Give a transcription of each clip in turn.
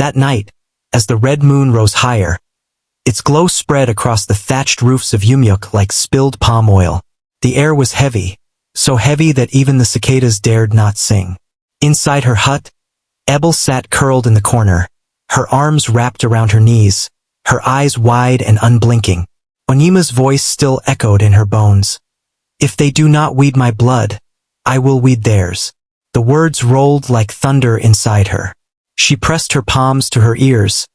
That night, as the red moon rose higher, its glow spread across the thatched roofs of Umioku like spilled palm oil. The air was heavy, so heavy that even the cicadas dared not sing. Inside her hut, Ebele sat curled in the corner, her arms wrapped around her knees, her eyes wide and unblinking. Onyema's voice still echoed in her bones. "If they do not weed my blood, I will weed theirs." The words rolled like thunder inside her. She pressed her palms to her ears,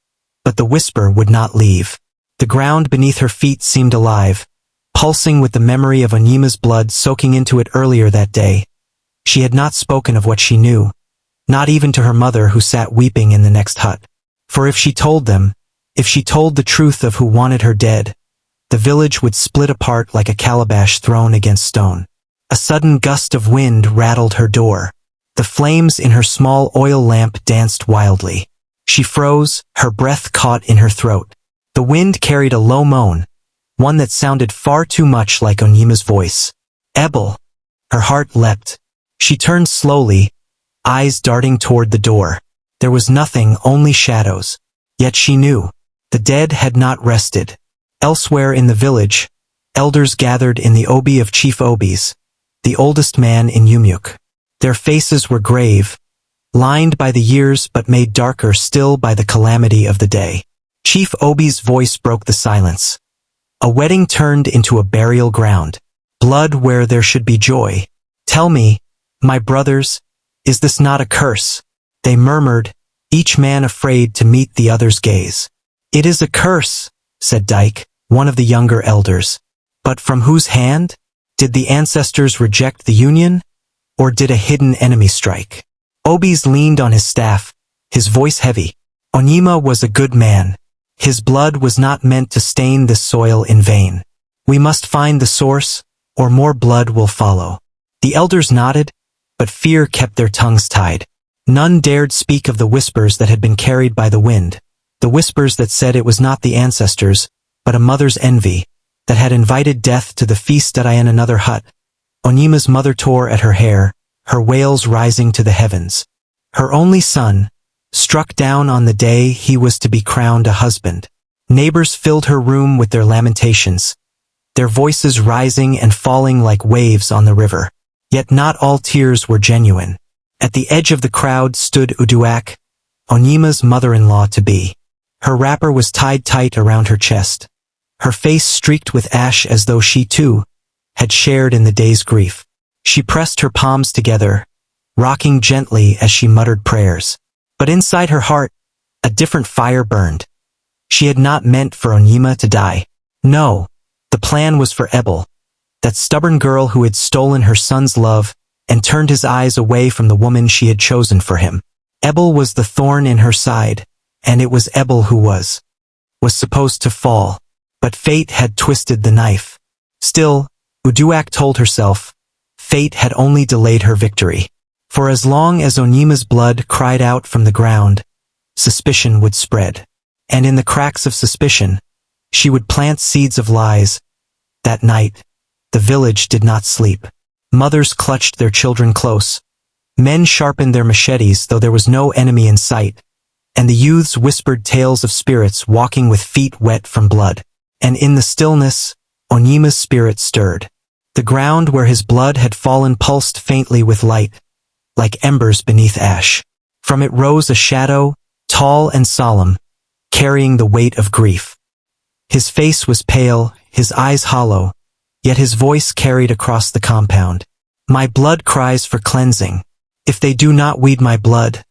but the whisper would not leave. The ground beneath her feet seemed alive, pulsing with the memory of Onyema's blood soaking into it earlier that day. She had not spoken of what she knew, not even to her mother who sat weeping in the next hut. For if she told them, if she told the truth of who wanted her dead, the village would split apart like a calabash thrown against stone. A sudden gust of wind rattled her door. The flames in her small oil lamp danced wildly. She froze, her breath caught in her throat. The wind carried a low moan, one that sounded far too much like Onyema's voice. "Ebele!" Her heart leapt. She turned slowly, eyes darting toward the door. There was nothing, only shadows. Yet she knew. The dead had not rested. Elsewhere in the village, elders gathered in the obi of Chief Obis, the oldest man in Umioku. Their faces were grave, lined by the years but made darker still by the calamity of the day. Chief Obi's voice broke the silence. A wedding turned into a burial ground. Blood where there should be joy. "Tell me, my brothers, is this not a curse?" They murmured, each man afraid to meet the other's gaze. "It is a curse," said Dyke, one of the younger elders. "But from whose hand? Did the ancestors reject the union? Or did a hidden enemy strike?" Obis leaned on his staff, his voice heavy. "Onyema was a good man. His blood was not meant to stain this soil in vain. We must find the source, or more blood will follow." The elders nodded, but fear kept their tongues tied. None dared speak of the whispers that had been carried by the wind, the whispers that said it was not the ancestors, but a mother's envy, that had invited death to the feast at another hut. Onyema's mother tore at her hair, her wails rising to the heavens. Her only son, struck down on the day he was to be crowned a husband. Neighbors filled her room with their lamentations, their voices rising and falling like waves on the river. Yet not all tears were genuine. At the edge of the crowd stood Uduak, Onyema's mother-in-law-to-be. Her wrapper was tied tight around her chest, her face streaked with ash as though she, too, had shared in the day's grief. She pressed her palms together, rocking gently as she muttered prayers. But inside her heart, a different fire burned. She had not meant for Onyema to die. No, the plan was for Ebele, that stubborn girl who had stolen her son's love and turned his eyes away from the woman she had chosen for him. Ebele was the thorn in her side, and it was Ebele who was supposed to fall. But fate had twisted the knife. Still, Uduak told herself, fate had only delayed her victory. For as long as Onyema's blood cried out from the ground, suspicion would spread. And in the cracks of suspicion, she would plant seeds of lies. That night, the village did not sleep. Mothers clutched their children close. Men sharpened their machetes though there was no enemy in sight. And the youths whispered tales of spirits walking with feet wet from blood. And in the stillness, Onyema's spirit stirred. The ground where his blood had fallen pulsed faintly with light, like embers beneath ash. From it rose a shadow, tall and solemn, carrying the weight of grief. His face was pale, his eyes hollow, yet his voice carried across the compound. My blood cries for cleansing. If they do not weed my blood,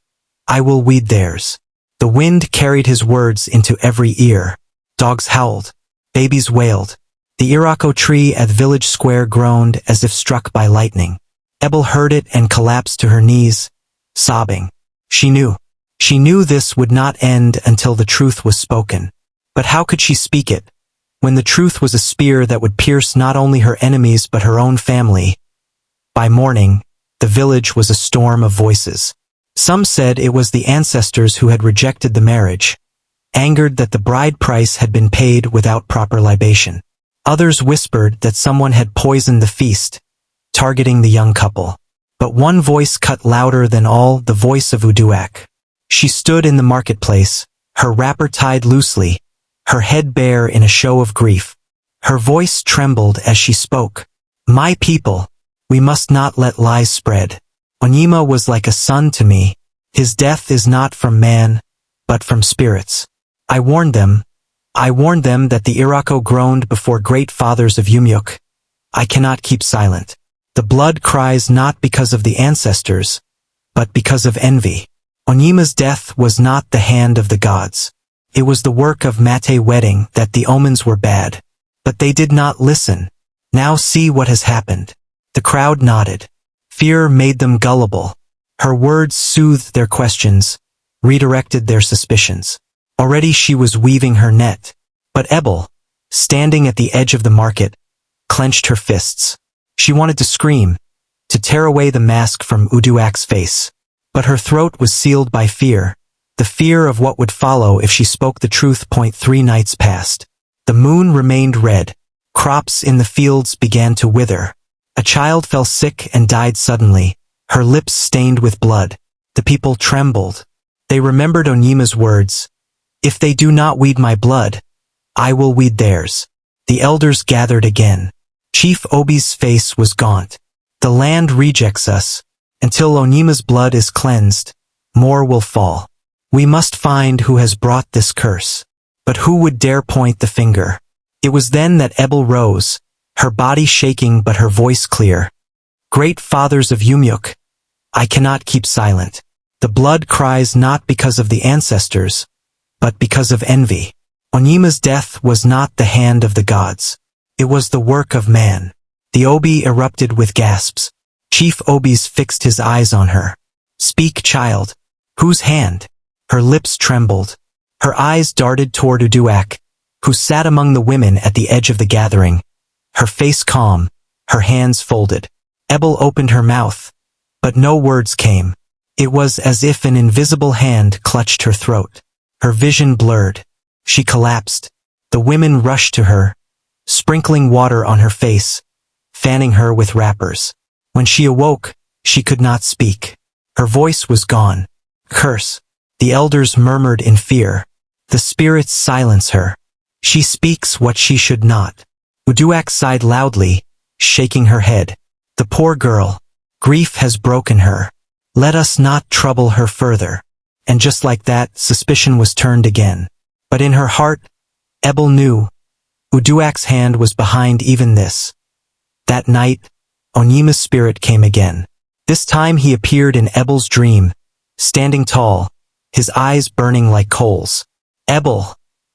I will weed theirs. The wind carried his words into every ear. Dogs howled. Babies wailed. The Irako tree at village square groaned as if struck by lightning. Ebele heard it and collapsed to her knees, sobbing. She knew this would not end until the truth was spoken. But how could she speak it, when the truth was a spear that would pierce not only her enemies but her own family? By morning, the village was a storm of voices. Some said it was the ancestors who had rejected the marriage, angered that the bride price had been paid without proper libation. Others whispered that someone had poisoned the feast, targeting the young couple. But one voice cut louder than all, the voice of Uduak. She stood in the marketplace, her wrapper tied loosely, her head bare in a show of grief. Her voice trembled as she spoke. My people, we must not let lies spread. Onyema was like a son to me. His death is not from man, but from spirits. I warned them that the Irako groaned before great fathers of Umioku. I cannot keep silent. The blood cries not because of the ancestors, but because of envy. Onyema's death was not the hand of the gods. It was the work of Mate wedding that the omens were bad. But they did not listen. Now see what has happened. The crowd nodded. Fear made them gullible. Her words soothed their questions, redirected their suspicions. Already she was weaving her net. But Ebele, standing at the edge of the market, clenched her fists. She wanted to scream, to tear away the mask from Uduak's face. But her throat was sealed by fear, the fear of what would follow if she spoke the truth. 3 nights passed. The moon remained red. Crops in the fields began to wither. A child fell sick and died suddenly, her lips stained with blood. The people trembled. They remembered Onyema's words. If they do not weed my blood, I will weed theirs. The elders gathered again. Chief Obi's face was gaunt. The land rejects us. Until Onyema's blood is cleansed, more will fall. We must find who has brought this curse. But who would dare point the finger? It was then that Ebele rose, her body shaking but her voice clear. Great fathers of Umioku, I cannot keep silent. The blood cries not because of the ancestors, but because of envy. Onyema's death was not the hand of the gods. It was the work of man. The Obi erupted with gasps. Chief Obi's fixed his eyes on her. Speak, child. Whose hand? Her lips trembled. Her eyes darted toward Uduak, who sat among the women at the edge of the gathering. Her face calm, her hands folded. Ebele opened her mouth, but no words came. It was as if an invisible hand clutched her throat. Her vision blurred. She collapsed. The women rushed to her, sprinkling water on her face, fanning her with wrappers. When she awoke, she could not speak. Her voice was gone. Curse. The elders murmured in fear. The spirits silence her. She speaks what she should not. Uduak sighed loudly, shaking her head. The poor girl. Grief has broken her. Let us not trouble her further. And just like that, suspicion was turned again. But in her heart, Ebele knew. Uduak's hand was behind even this. That night, Onyema's spirit came again. This time he appeared in Ebele's dream, standing tall, his eyes burning like coals. Ebele,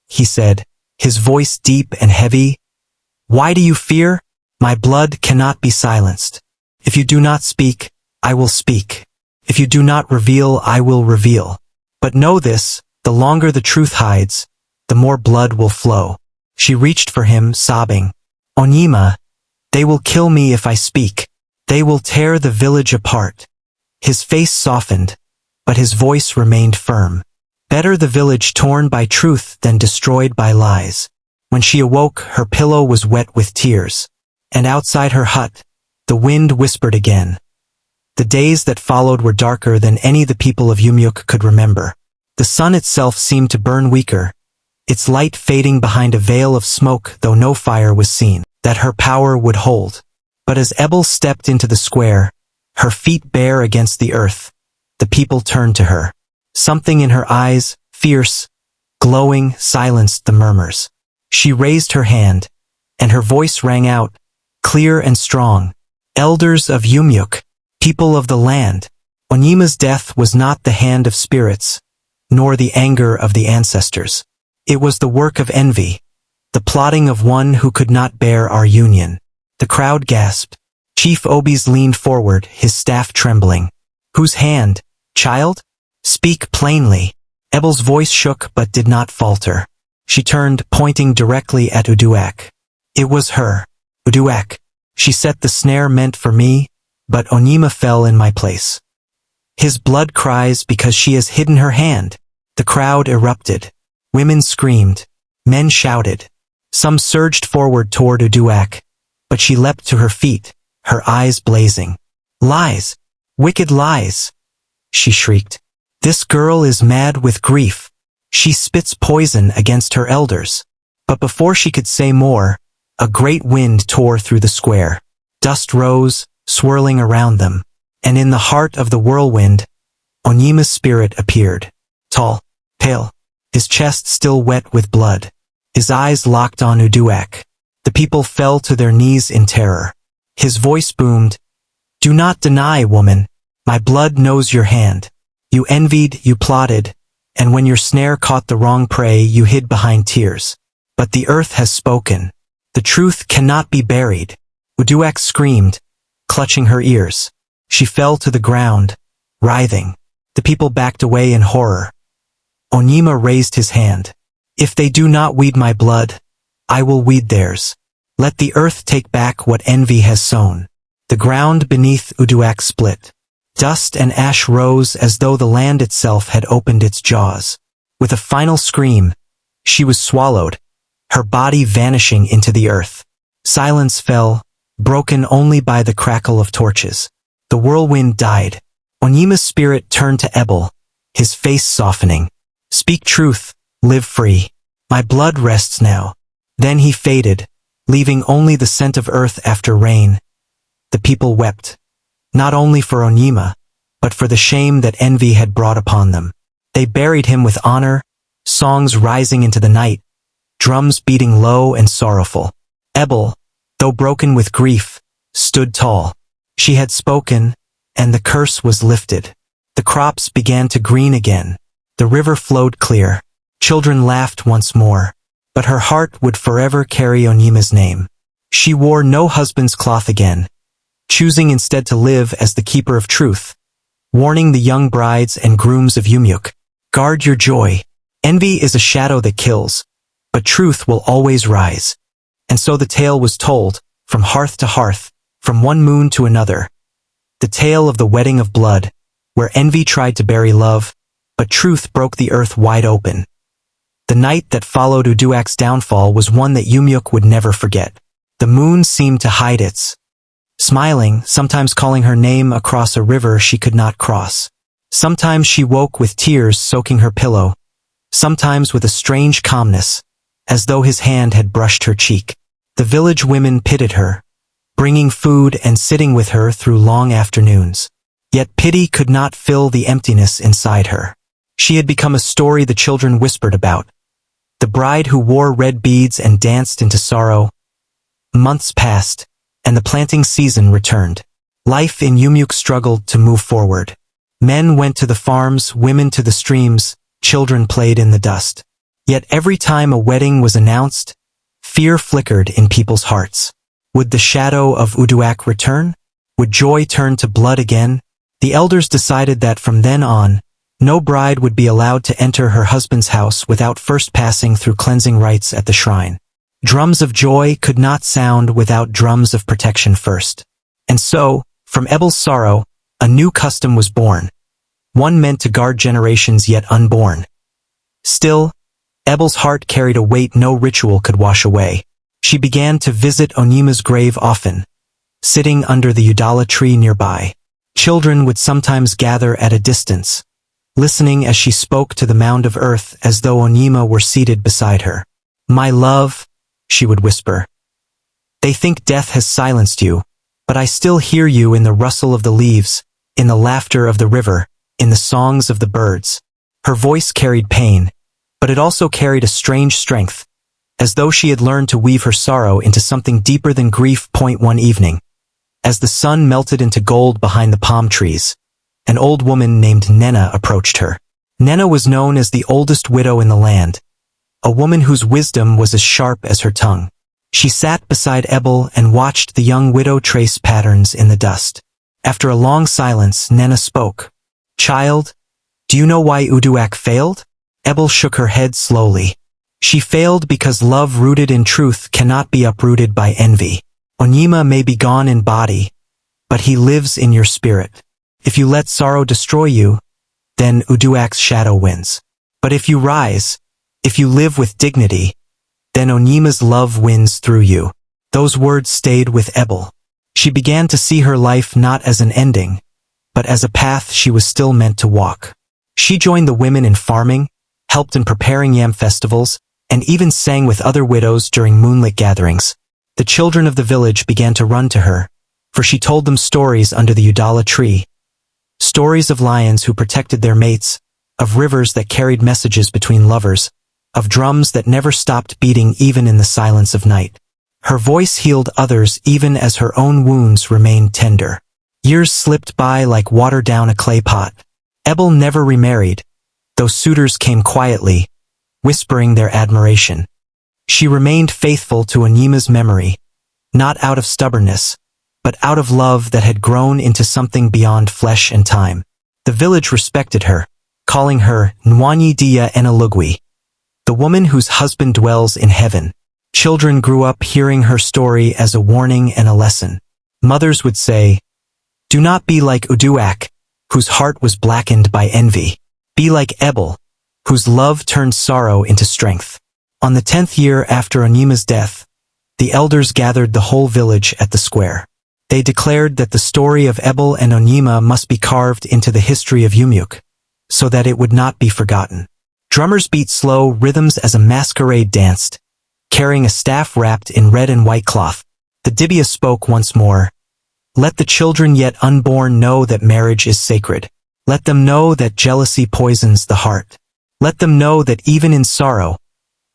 he said, his voice deep and heavy. Why do you fear? My blood cannot be silenced. If you do not speak, I will speak. If you do not reveal, I will reveal. But know this, the longer the truth hides, the more blood will flow. She reached for him, sobbing. Onyema, they will kill me if I speak. They will tear the village apart. His face softened, but his voice remained firm. Better the village torn by truth than destroyed by lies. When she awoke, her pillow was wet with tears. And outside her hut, the wind whispered again. The days that followed were darker than any the people of Umioku could remember. The sun itself seemed to burn weaker, its light fading behind a veil of smoke, though no fire was seen, that her power would hold. But as Ebele stepped into the square, her feet bare against the earth, the people turned to her. Something in her eyes, fierce, glowing, silenced the murmurs. She raised her hand, and her voice rang out, clear and strong. Elders of Umioku, people of the land, Onyema's death was not the hand of spirits, nor the anger of the ancestors. It was the work of envy, the plotting of one who could not bear our union. The crowd gasped. Chief Obi's leaned forward, his staff trembling. Whose hand, child? Speak plainly. Ebele's voice shook but did not falter. She turned, pointing directly at Uduak. It was her. Uduak. She set the snare meant for me, but Onyema fell in my place. His blood cries because she has hidden her hand. The crowd erupted. Women screamed. Men shouted. Some surged forward toward Uduak, but she leapt to her feet, her eyes blazing. Lies! Wicked lies! She shrieked. This girl is mad with grief. She spits poison against her elders. But before she could say more, a great wind tore through the square. Dust rose, swirling around them. And in the heart of the whirlwind, Onyema's spirit appeared. Tall, pale, his chest still wet with blood. His eyes locked on Uduak. The people fell to their knees in terror. His voice boomed, "Do not deny, woman. My blood knows your hand. You envied, you plotted, and when your snare caught the wrong prey, you hid behind tears. But the earth has spoken. The truth cannot be buried." Uduak screamed, clutching her ears. She fell to the ground, writhing. The people backed away in horror. Onyema raised his hand. "If they do not weed my blood, I will weed theirs. Let the earth take back what envy has sown." The ground beneath Uduak split. Dust and ash rose as though the land itself had opened its jaws. With a final scream, she was swallowed, her body vanishing into the earth. Silence fell, broken only by the crackle of torches. The whirlwind died. Onyema's spirit turned to Ebele, his face softening. "Speak truth, live free. My blood rests now." Then he faded, leaving only the scent of earth after rain. The people wept, not only for Onyema, but for the shame that envy had brought upon them. They buried him with honor, songs rising into the night, drums beating low and sorrowful. Ebele, though broken with grief, stood tall. She had spoken, and the curse was lifted. The crops began to green again. The river flowed clear. Children laughed once more. But her heart would forever carry Onyema's name. She wore no husband's cloth again, choosing instead to live as the keeper of truth, warning the young brides and grooms of Umioku, "Guard your joy. Envy is a shadow that kills, but truth will always rise." And so the tale was told, from hearth to hearth, from one moon to another. The tale of the wedding of blood, where envy tried to bury love, but truth broke the earth wide open. The night that followed Uduak's downfall was one that Umioku would never forget. The moon seemed to hide its smiling, sometimes calling her name across a river she could not cross. Sometimes she woke with tears soaking her pillow, sometimes with a strange calmness, as though his hand had brushed her cheek. The village women pitied her, bringing food and sitting with her through long afternoons. Yet pity could not fill the emptiness inside her. She had become a story the children whispered about. The bride who wore red beads and danced into sorrow. Months passed, and the planting season returned. Life in Umioku struggled to move forward. Men went to the farms, women to the streams, children played in the dust. Yet every time a wedding was announced, fear flickered in people's hearts. Would the shadow of Uduak return? Would joy turn to blood again? The elders decided that from then on, no bride would be allowed to enter her husband's house without first passing through cleansing rites at the shrine. Drums of joy could not sound without drums of protection first. And so, from Ebele's sorrow, a new custom was born, one meant to guard generations yet unborn. Still, Ebele's heart carried a weight no ritual could wash away. She began to visit Onyema's grave often, sitting under the Udala tree nearby. Children would sometimes gather at a distance, listening as she spoke to the mound of earth as though Onyema were seated beside her. "My love," she would whisper. "They think death has silenced you, but I still hear you in the rustle of the leaves, in the laughter of the river, in the songs of the birds." Her voice carried pain, but it also carried a strange strength, as though she had learned to weave her sorrow into something deeper than grief. One evening, as the sun melted into gold behind the palm trees, an old woman named Nena approached her. Nena was known as the oldest widow in the land, a woman whose wisdom was as sharp as her tongue. She sat beside Ebele and watched the young widow trace patterns in the dust. After a long silence, Nena spoke. "Child, do you know why Uduak failed?" Ebele shook her head slowly. "She failed because love rooted in truth cannot be uprooted by envy. Onyema may be gone in body, but he lives in your spirit. If you let sorrow destroy you, then Uduak's shadow wins. But if you rise, if you live with dignity, then Onyema's love wins through you." Those words stayed with Ebele. She began to see her life not as an ending, but as a path she was still meant to walk. She joined the women in farming, helped in preparing yam festivals, and even sang with other widows during moonlit gatherings. The children of the village began to run to her, for she told them stories under the Udala tree. Stories of lions who protected their mates, of rivers that carried messages between lovers, of drums that never stopped beating even in the silence of night. Her voice healed others even as her own wounds remained tender. Years slipped by like water down a clay pot. Ebele never remarried, though suitors came quietly, whispering their admiration. She remained faithful to Onyema's memory, not out of stubbornness, but out of love that had grown into something beyond flesh and time. The village respected her, calling her Nwanyi Dia Enalugwi, the woman whose husband dwells in heaven. Children grew up hearing her story as a warning and a lesson. Mothers would say, "Do not be like Uduak, whose heart was blackened by envy. Be like Ebele, whose love turned sorrow into strength." On the 10th year after Onyema's death, the elders gathered the whole village at the square. They declared that the story of Ebele and Onyema must be carved into the history of Umioku, so that it would not be forgotten. Drummers beat slow rhythms as a masquerade danced, carrying a staff wrapped in red and white cloth. The dibia spoke once more. "Let the children yet unborn know that marriage is sacred. Let them know that jealousy poisons the heart. Let them know that even in sorrow,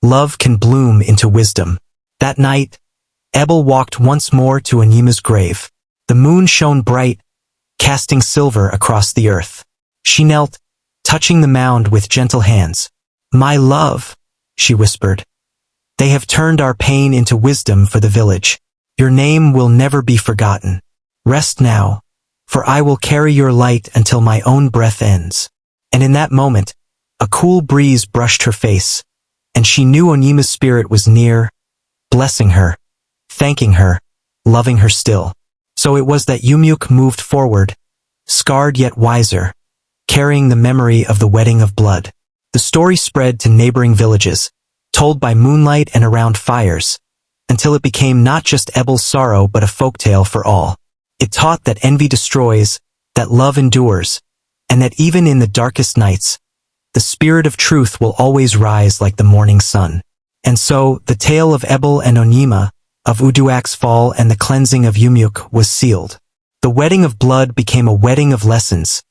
love can bloom into wisdom." That night, Ebele walked once more to Onyema's grave. The moon shone bright, casting silver across the earth. She knelt, touching the mound with gentle hands. "My love," she whispered, "they have turned our pain into wisdom for the village. Your name will never be forgotten. Rest now, for I will carry your light until my own breath ends." And in that moment, a cool breeze brushed her face, and she knew Onyema's spirit was near, blessing her, thanking her, loving her still. So it was that Umioku moved forward, scarred yet wiser, carrying the memory of the wedding of blood. The story spread to neighboring villages, told by moonlight and around fires, until it became not just Ebele's sorrow but a folktale for all. It taught that envy destroys, that love endures, and that even in the darkest nights, the spirit of truth will always rise like the morning sun. And so, the tale of Ebele and Onyema, of Uduak's fall and the cleansing of Umioku was sealed. The wedding of blood became a wedding of lessons,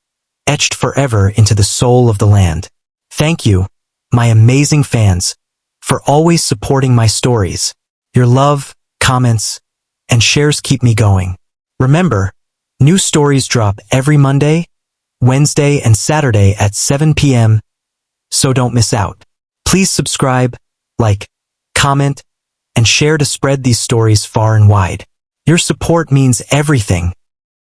etched forever into the soul of the land. Thank you, my amazing fans, for always supporting my stories. Your love, comments, and shares keep me going. Remember, new stories drop every Monday, Wednesday, and Saturday at 7 p.m., so don't miss out. Please subscribe, like, comment, and share to spread these stories far and wide. Your support means everything,